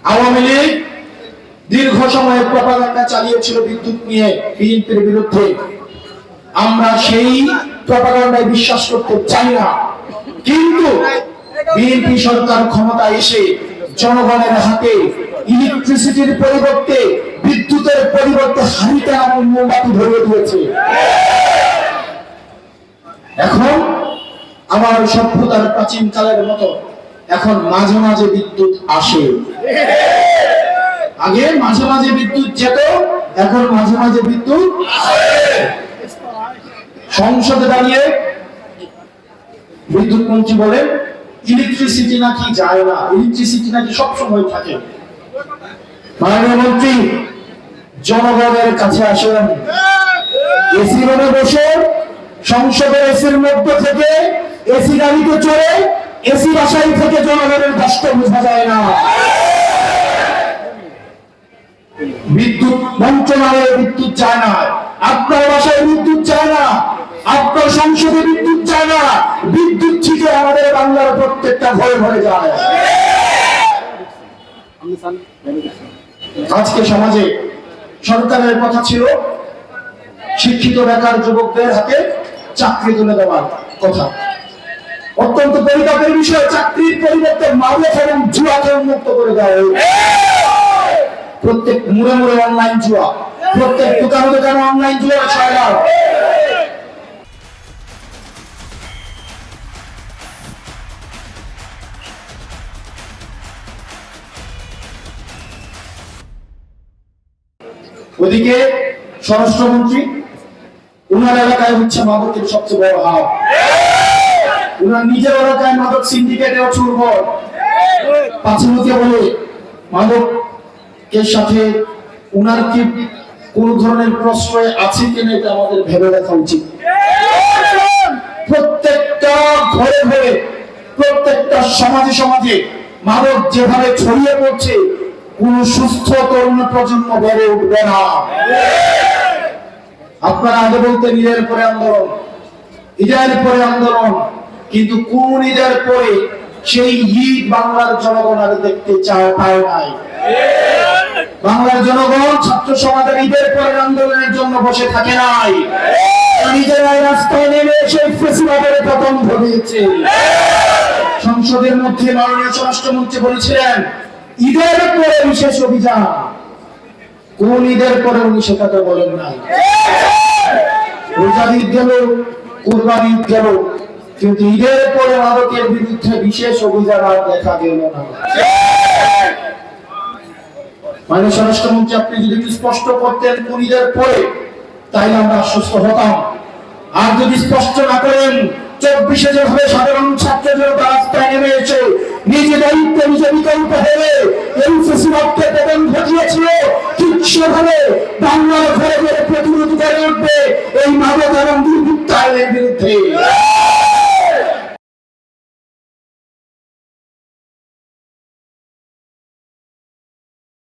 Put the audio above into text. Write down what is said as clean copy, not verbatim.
আওয়ামী লীগ দীর্ঘ সময় প্রপাগান্ডা চালিয়েছিল বিদ্যুৎ নিয়ে বিএনপির বিরুদ্ধে। আমরা সেই প্রপাগান্ডায় বিশ্বাস করতে চাই না, কিন্তু বিএনপি সরকার ক্ষমতায় এসে জনগণের হাতে ইলেকট্রিসিটির পরিবর্তে, বিদ্যুতের পরিবর্তে হারিকেন এবং মোমবাতি ধরিয়ে দিয়েছে। এখন আমার সভ্যতার প্রাচীন কালের মতো এখন মাঝে মাঝে বিদ্যুৎ আসে। আগে মাঝে মাঝে বিদ্যুৎ যেত, এখন মাঝে মাঝে বিদ্যুৎ আসে। সংসদে দাঁড়িয়ে বিদ্যুৎ মন্ত্রী বলেন ইলেকট্রিসিটি নাকি যায় না, ইলেকট্রিসিটি নাকি সবসময় থাকে। মাননীয় মন্ত্রী, জনগণের কাছে আসেন, এসি রুমে বসে সংসদের এসির মধ্যে থেকে এসি গাড়িতে চড়ে এসি বাসায় থেকে জনগণের কষ্ট বোঝা যায় না। বিদ্যুৎ মন্ত্রণালয়ে বিদ্যুৎ চায় না, আপনার বাসায় বিদ্যুৎ চায় না, আপনার সংসদে বিদ্যুৎ চায় না, বিদ্যুৎ থেকে আমাদের বাংলার প্রত্যেকটা ঘরে ঘরে যায়। আজকে সমাজে সরকারের কথা ছিল শিক্ষিত বেকার যুবকদের হাতে চাকরি তুলে দেওয়ার কথা। অত্যন্ত পরিতাপের বিষয়, চাকরির পরিবর্তে মাদক এবং জুয়াকে উন্মুক্ত করে দেওয়া হয়েছে। প্রত্যেক মুড়ে মুড়ে অনলাইন জুয়া, প্রত্যেক দোকানে দোকানে অনলাইন জুয়া ছড়া। ওদিকে স্বরাষ্ট্রমন্ত্রী, উনার এলাকায় হচ্ছে মাদকের সবচেয়ে বড় হাব, উনার নিজের এলাকায় মাদক সিন্ডিকেটের চুরবর। পাঁচমুখে বলে মাদকের সাথে উনার কি কোন ধরনের প্রশ্রয় আছে কিনা এটা আমাদের ভেবে দেখা উচিত। প্রত্যেকটা ঘরে ঘরে, প্রত্যেকটা সমাজে সমাজে মাদক যেভাবে ছড়িয়ে পড়ছে, কোন সুস্থ তরুণ প্রজন্ম বেড়ে উঠবে না। আপনারা আগে বলতেন ঈদের পরে আন্দোলন, ঈদের পরে আন্দোলন, কিন্তু কোন ঈদের পরে সেই ঈদ বাংলার জনগণ আর দেখতে পায় নাই। বাংলার জনগণ ছাত্র সমাজের ঈদের পরে আন্দোলনের জন্য বসে থাকে নাই, নিজেরাই রাস্তায় নেমে সেই ফেসিবাদের পতন ঘটিয়েছে। সংসদের মধ্যে মাননীয় স্বরাষ্ট্রমন্ত্রী বলেছিলেন ঈদের পরে বিশেষ অভিযান। কোন ঈদের পরে উনি সেটা তো বলেন নাই। রোজার ঈদ গেল, কুরবান ঈদ গেল, কিন্তু ঈদের পরে মাদকের বিরুদ্ধে বিশেষ অভিযান আর দেখা গেল না। মাননীয় স্বরাষ্ট্রমন্ত্রী, আপনি যদি স্পষ্ট করতেন কোন ঈদের পরে, তাইলে আমরা আশ্বস্ত হতাম। আর যদি স্পষ্ট না করেন, 24-এ যেভাবে সাধারণ ছাত্রদের রাস্তায় নেমে এসে নিজে দায়িত্বে নিজে বিকল্প হয়ে এই ফেসিবাদকে পতন ঘটিয়েছিল, ঠিক সেভাবে বাংলার ঘরে ঘরে প্রতিরোধ করে উঠবে এই মাদক এবং দুর্বৃত্তায়নের বিরুদ্ধে।